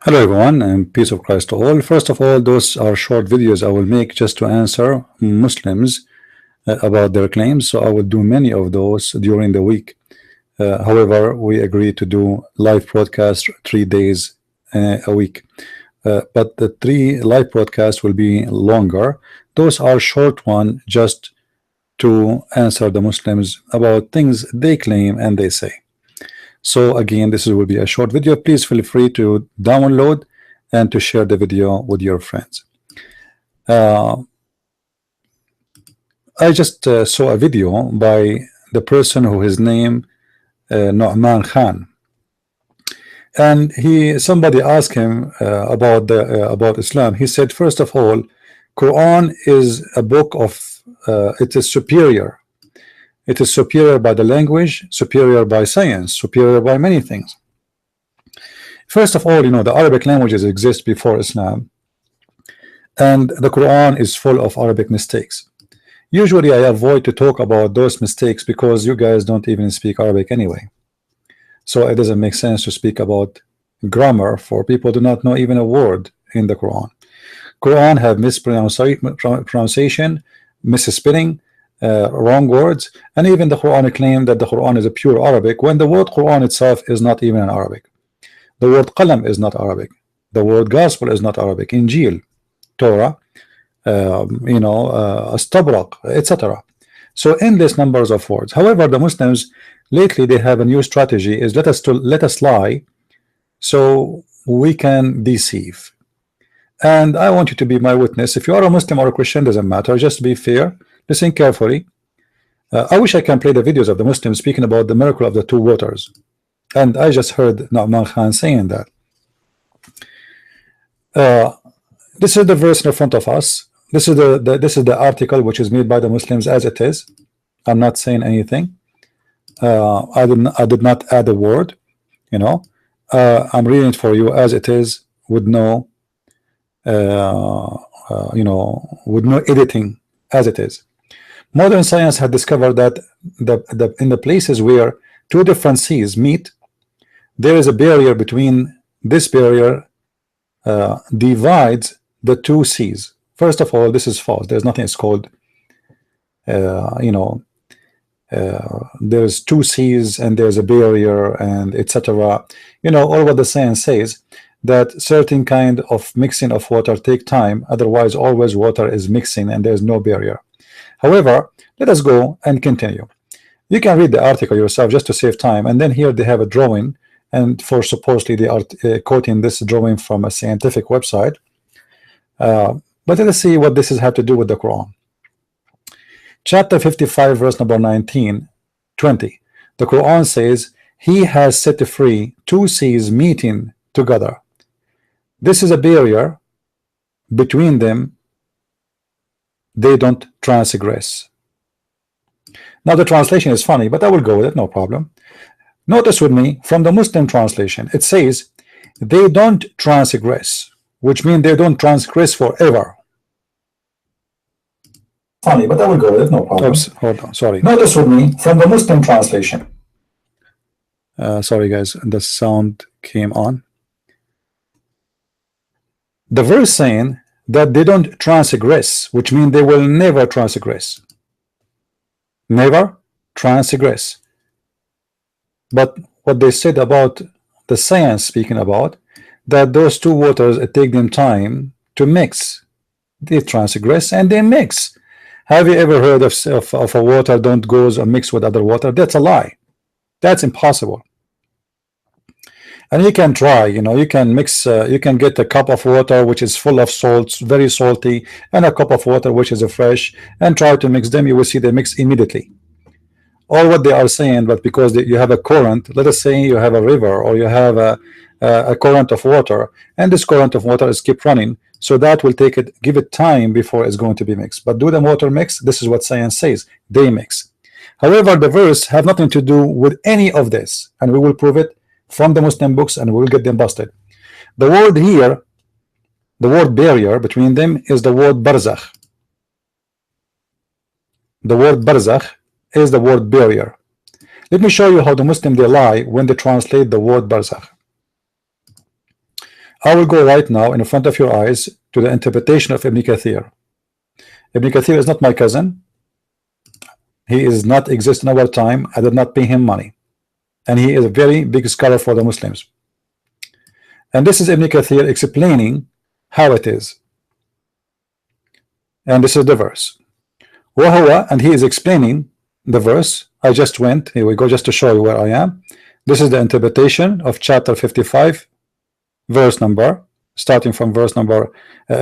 Hello everyone and peace of Christ to all. First of all, those are short videos I will make just to answer Muslims about their claims. So I will do many of those during the week. However, we agreed to do live broadcast 3 days a week. But the 3 live broadcasts will be longer. Those are short one just to answer the Muslims about things they claim and they say. So again, this will be a short video. Please feel free to download and to share the video with your friends. I just saw a video by the person who his name Nu'man Khan, and somebody asked him about Islam. He said, first of all, Quran is a book of it is superior. It is superior by the language, superior by science, superior by many things. First of all, the Arabic languages exist before Islam, and the Quran is full of Arabic mistakes. Usually I avoid to talk about those mistakes because you guys don't even speak Arabic anyway. So it doesn't make sense to speak about grammar for people who do not know even a word in the Quran. Quran have mispronunciation, misspelling, wrong words, and even the Quran claimed that the Quran is a pure Arabic when the word Quran itself is not even an Arabic. The word qalam is not Arabic. The word gospel is not Arabic. Injil, Torah, Astabrak, etc. So endless numbers of words. However, the Muslims lately they have a new strategy: is let us lie so we can deceive. And I want you to be my witness. If you are a Muslim or a Christian, doesn't matter. Just be fair. Listen carefully. I wish I can play the videos of the Muslims speaking about the miracle of the 2 waters, and I just heard Nu'man Khan saying that. This is the verse in front of us. This is the article which is made by the Muslims as it is. I'm not saying anything. I did not add a word. I'm reading it for you as it is, with no with no editing, as it is. Modern science had discovered that in the places where 2 different seas meet, there is a barrier between. This barrier divides the 2 seas. First of all, this is false. There's nothing is called there's 2 seas and there's a barrier and etc. All what the science says, that certain kind of mixing of water take time, otherwise always water is mixing and there's no barrier. However, let us go and continue. You can read the article yourself just to save time, and then here they have a drawing, and for supposedly they are quoting this drawing from a scientific website. But let us see what this has had to do with the Quran. Chapter 55, verse number 19, 20. The Quran says, He has set free 2 seas meeting together. This is a barrier between them. They don't transgress. Now the translation is funny, but I will go with it, no problem. Notice with me from the Muslim translation, it says they don't transgress, which means they don't transgress forever. Funny, but I will go with it, no problem. Oops, hold on, sorry. Notice with me from the Muslim translation. Sorry guys, the sound came on. The verse saying that they don't transgress, which means they will never transgress. Never transgress. But what they said about the science, speaking about that those 2 waters, it take them time to mix. They transgress and they mix. Have you ever heard of a water don't goes or mix with other water? That's a lie. That's impossible. And you can try, you can mix, you can get a cup of water which is full of salts, very salty, and a cup of water which is fresh, and try to mix them. You will see they mix immediately. All what they are saying, but because you have a current, let us say you have a river or you have a current of water, and this current of water is keep running, so that will give it time before it's going to be mixed. But do the water mix? This is what science says, they mix. However, the verse have nothing to do with any of this, and we will prove it from the Muslim books, and we will get them busted. The word here, the word barrier between them, is the word barzakh. The word barzakh is the word barrier. Let me show you how the Muslim they lie when they translate the word barzakh. I will go right now in front of your eyes to the interpretation of Ibn Kathir. Ibn Kathir is not my cousin. He is not exist in our time. I did not pay him money, and he is a very big scholar for the Muslims. And this is Ibn Kathir explaining how it is. And this is the verse. وَهُوَ, and he is explaining the verse. I just went, here we go, just to show you where I am. This is the interpretation of chapter 55, verse number, starting from verse number,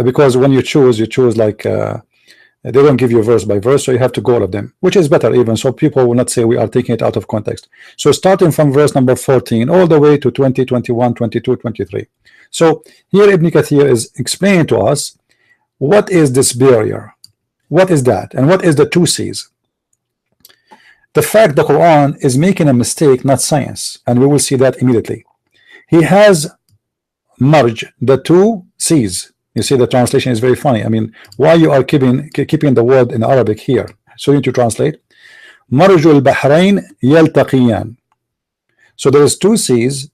because when you choose like, they don't give you verse by verse, so you have to go all of them, which is better even, so people will not say we are taking it out of context. So starting from verse number 14 all the way to 20, 21, 22, 23. So here Ibn Kathir is explaining to us what is this barrier, what is that, and what is the two C's. The fact the Quran is making a mistake, not science, and we will see that immediately. He has merged the two C's. You see, the translation is very funny. I mean, why you are keeping the word in Arabic here? So you need to translate. Marjul Bahrain yaltaqiyan. So there is two C's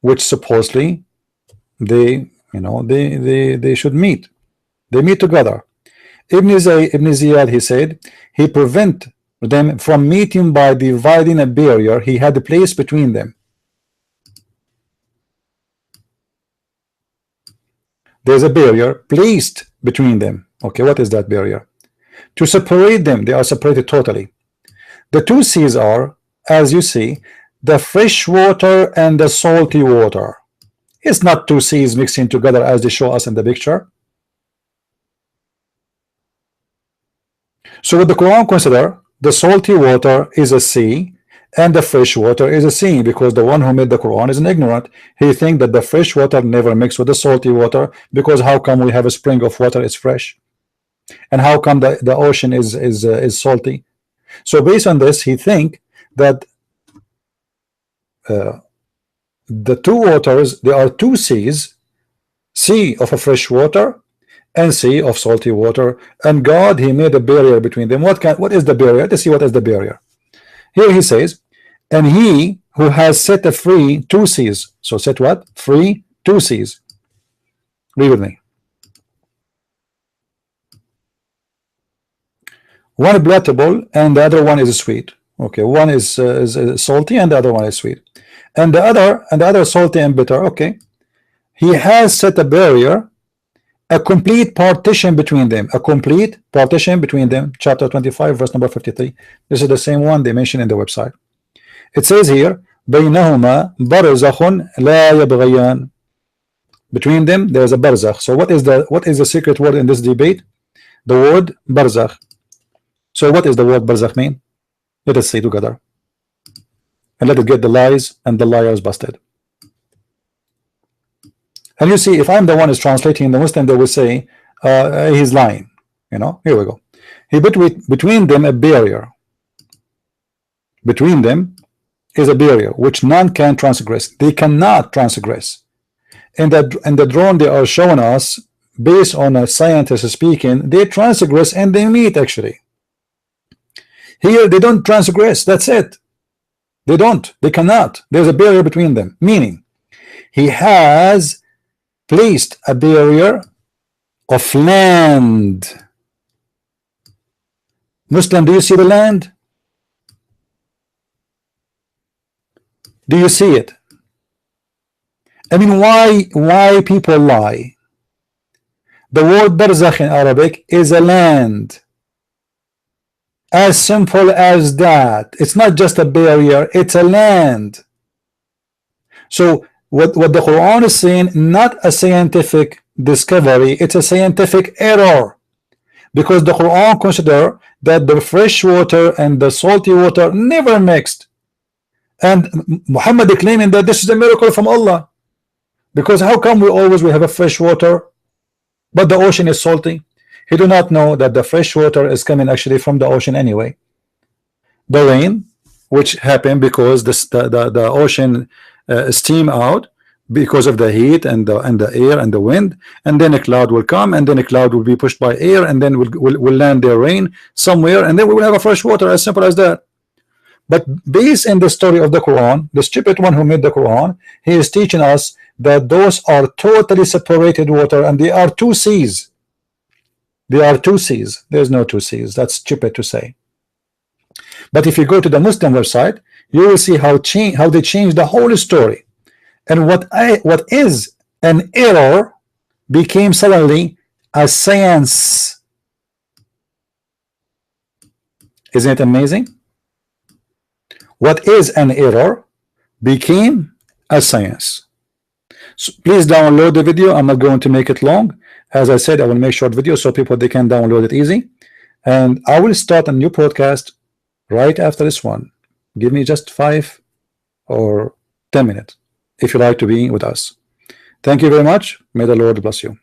which supposedly they should meet. They meet together. Ibn Ziyad, he said, he prevent them from meeting by dividing a barrier he had placed between them. There's a barrier placed between them. Okay, what is that barrier? To separate them, they are separated totally. The two C's are, as you see, the fresh water and the salty water. It's not two C's mixing together as they show us in the picture. So what the Quran consider, the salty water is a sea and the fresh water is a sea, because the one who made the Quran is an ignorant. He think that the fresh water never mixed with the salty water, because how come we have a spring of water is fresh, and how come the ocean is salty? So based on this, he think that the two waters, there are two seas, sea of a fresh water and sea of salty water, and God, he made a barrier between them. What is the barrier? Let's see what is the barrier. Here he says, and he who has set free two seas. So set what? Free two seas. Read with me. One palatable and the other one is sweet. Okay, one is salty and the other one is sweet, and the other salty and bitter. Okay, he has set a barrier, a complete partition between them, a complete partition between them. Chapter 25, verse number 53. This is the same one they mentioned in the website. It says here, بينهما برزخ لا يبغيان. Between them there is a barzakh. So what is the secret word in this debate? The word barzakh. So what is the word barzakh mean? Let us say together, and let us get the lies and the liars busted. And you see, if I'm the one who's translating, the Muslim, they will say he's lying. You know, here we go. He put between them a barrier. Between them is a barrier which none can transgress. They cannot transgress. And the drone they are showing us, based on a scientist speaking, they transgress and they meet actually. Here they don't transgress. That's it. They don't. They cannot. There's a barrier between them. Meaning, he has placed a barrier of land. Muslim, do you see the land? Do you see it? I mean, why people lie? The word barzakh in Arabic is a land. As simple as that. It's not just a barrier, it's a land. So what the Quran is saying, not a scientific discovery, it's a scientific error, because the Quran consider that the fresh water and the salty water never mixed, and Muhammad claiming that this is a miracle from Allah, because how come we have a fresh water but the ocean is salty? He do not know that the fresh water is coming actually from the ocean anyway. The rain, which happened because the ocean steam out because of the heat and the air and the wind, and then a cloud will come, and then a cloud will be pushed by air, and then will land their rain somewhere, and then we will have a fresh water. As simple as that. But based in the story of the Quran, the stupid one who made the Quran, he is teaching us that those are totally separated water and they are two seas. They are two seas. There's no two seas. That's stupid to say. But if you go to the Muslim website, you will see how they changed the whole story, and what is an error became suddenly a science. Isn't it amazing? What is an error became a science. So please download the video. I'm not going to make it long. As I said, I will make short videos so people they can download it easy, and I will start a new podcast right after this one. Give me just 5 or 10 minutes if you like to be with us. Thank you very much. May the Lord bless you.